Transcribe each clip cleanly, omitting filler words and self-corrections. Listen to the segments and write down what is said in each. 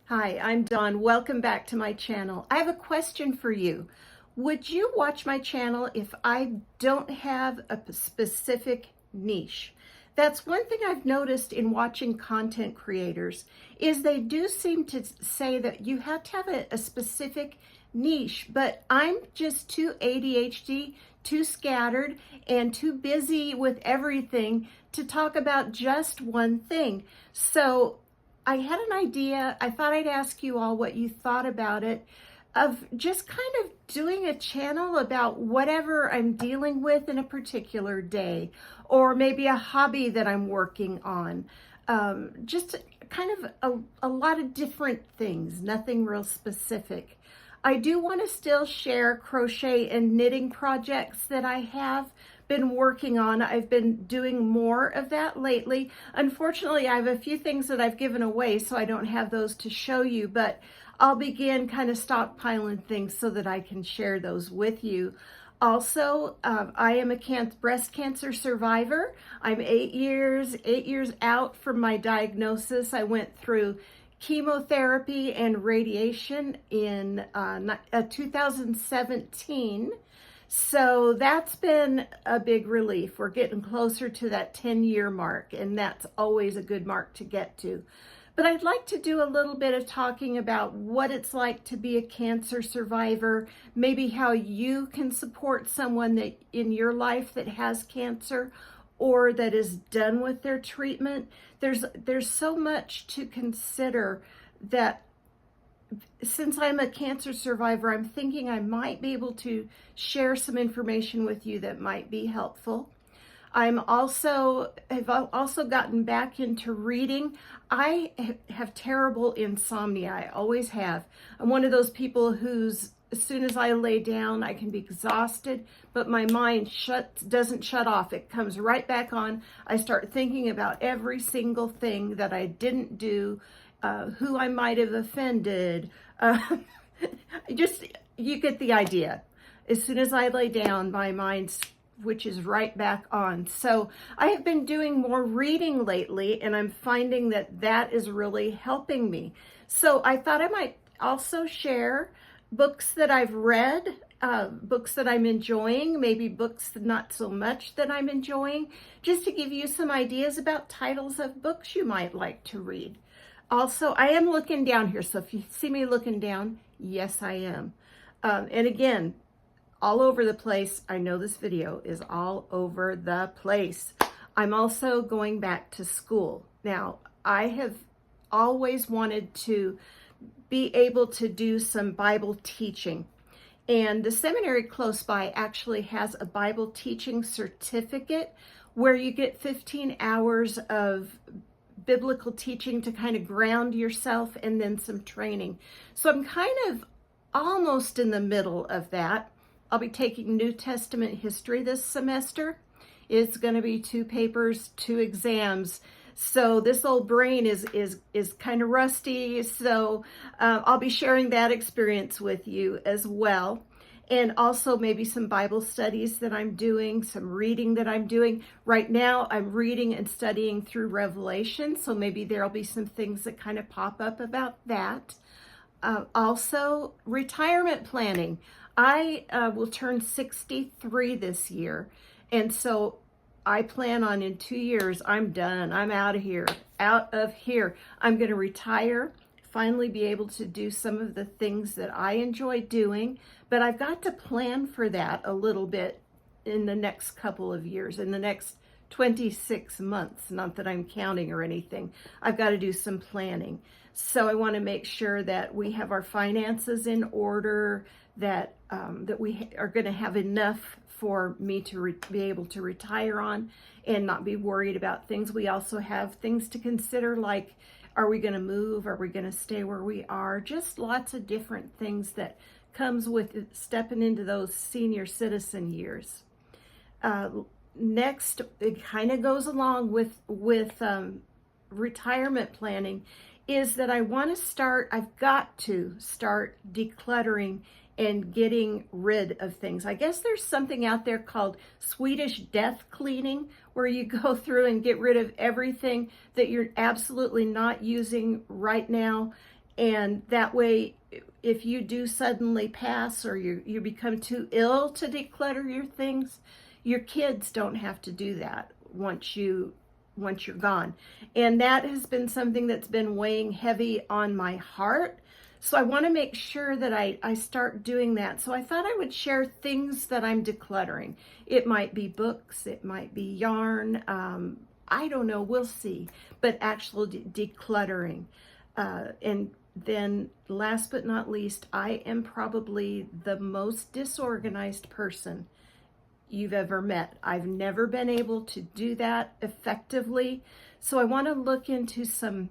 Hi, I'm Dawn. Welcome back to my channel. I have a question for you. Would you watch my channel if I don't have a specific niche? That's one thing I've noticed in watching content creators is they do seem to say that you have to have a specific niche, but I'm just too ADHD, too scattered, and too busy with everything to talk about just one thing. So I had an idea. I thought I'd ask you all what you thought about it, of just kind of doing a channel about whatever I'm dealing with in a particular day, or maybe a hobby that I'm working on. Just kind of a lot of different things, nothing real specific. I do want to still share crochet and knitting projects that I have been working on. I've been doing more of that lately. Unfortunately, I have a few things that I've given away, so I don't have those to show you, but I'll begin kind of stockpiling things so that I can share those with you. Also, I am a breast cancer survivor. I'm 8 years out from my diagnosis. I went through chemotherapy and radiation in 2017. So that's been a big relief. We're getting closer to that 10-year mark, and that's always a good mark to get to. But I'd like to do a little bit of talking about what it's like to be a cancer survivor, maybe how you can support someone that in your life that has cancer or that is done with their treatment. There's so much to consider that since I'm a cancer survivor, I'm thinking I might be able to share some information with you that might be helpful. I've also gotten back into reading. I have terrible insomnia. I always have. I'm one of those people who's, as soon as I lay down, I can be exhausted, but my mind doesn't shut off. It comes right back on. I start thinking about every single thing that I didn't do, who I might have offended. You get the idea. As soon as I lay down, my mind which is right back on. So I have been doing more reading lately, and I'm finding that that is really helping me. So I thought I might also share books that I've read, books that I'm enjoying, maybe books not so much that I'm enjoying, just to give you some ideas about titles of books you might like to read. Also, I am looking down here, so if you see me looking down, yes, I am. And again, all over the place. I know this video is all over the place. I'm also going back to school. Now, I have always wanted to be able to do some Bible teaching. And the seminary close by actually has a Bible teaching certificate where you get 15 hours of biblical teaching to kind of ground yourself, and then some training. So I'm kind of almost in the middle of that. I'll be taking New Testament history this semester. It's going to be 2 papers, 2 exams. So this old brain is kind of rusty. So I'll be sharing that experience with you as well. And also maybe some Bible studies that I'm doing, some reading that I'm doing. Right now, I'm reading and studying through Revelation. So maybe there'll be some things that kind of pop up about that. Also, retirement planning. I will turn 63 this year, and so I plan on in 2 years, I'm done. I'm out of here. I'm going to retire, finally be able to do some of the things that I enjoy doing, but I've got to plan for that a little bit in the next couple of years, in the next 26 months, not that I'm counting or anything. I've got to do some planning. So I want to make sure that we have our finances in order, that we are going to have enough for me to be able to retire on and not be worried about things. We also have things to consider, like, are we going to move? Are we going to stay where we are? Just lots of different things that comes with stepping into those senior citizen years. Next, it kind of goes along with retirement planning, is that I've got to start decluttering and getting rid of things. I guess there's something out there called Swedish death cleaning, where you go through and get rid of everything that you're absolutely not using right now. And that way, if you do suddenly pass or you become too ill to declutter your things, your kids don't have to do that once you're gone. And that has been something that's been weighing heavy on my heart. So I want to make sure that I start doing that. So I thought I would share things that I'm decluttering. It might be books, it might be yarn, I don't know, we'll see. But actual decluttering. And then last but not least, I am probably the most disorganized person you've ever met. I've never been able to do that effectively. So I want to look into some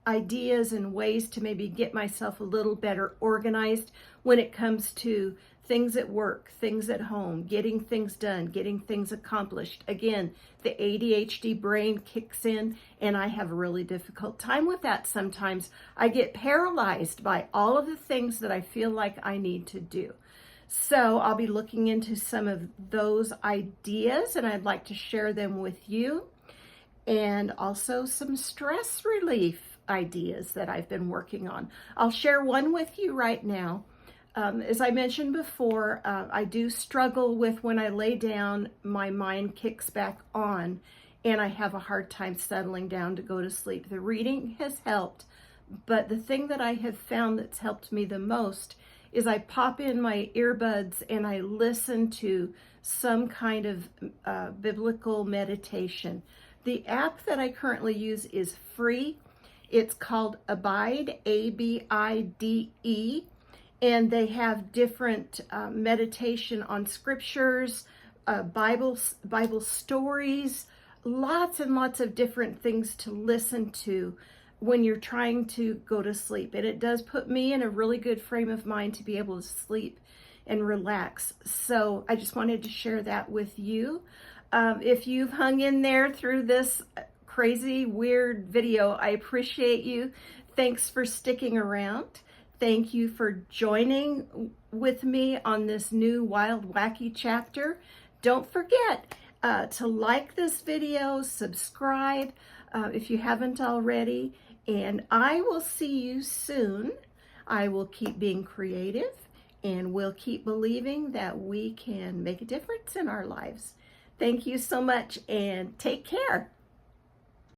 ideas and ways to maybe get myself a little better organized when it comes to things at work, things at home, getting things done, getting things accomplished. Again, the ADHD brain kicks in and I have a really difficult time with that sometimes. I get paralyzed by all of the things that I feel like I need to do. So I'll be looking into some of those ideas and I'd like to share them with you. And also some stress relief ideas that I've been working on. I'll share one with you right now. As I mentioned before, I do struggle with when I lay down, my mind kicks back on and I have a hard time settling down to go to sleep. The reading has helped, but the thing that I have found that's helped me the most is I pop in my earbuds and I listen to some kind of biblical meditation. The app that I currently use is free. It's called Abide, ABIDE, and they have different meditation on scriptures, Bible stories, lots and lots of different things to listen to when you're trying to go to sleep. And it does put me in a really good frame of mind to be able to sleep and relax. So I just wanted to share that with you. If you've hung in there through this crazy, weird video, I appreciate you. Thanks for sticking around. Thank you for joining with me on this new wild, wacky chapter. Don't forget to like this video, subscribe if you haven't already, and I will see you soon. I will keep being creative and we'll keep believing that we can make a difference in our lives. Thank you so much and take care.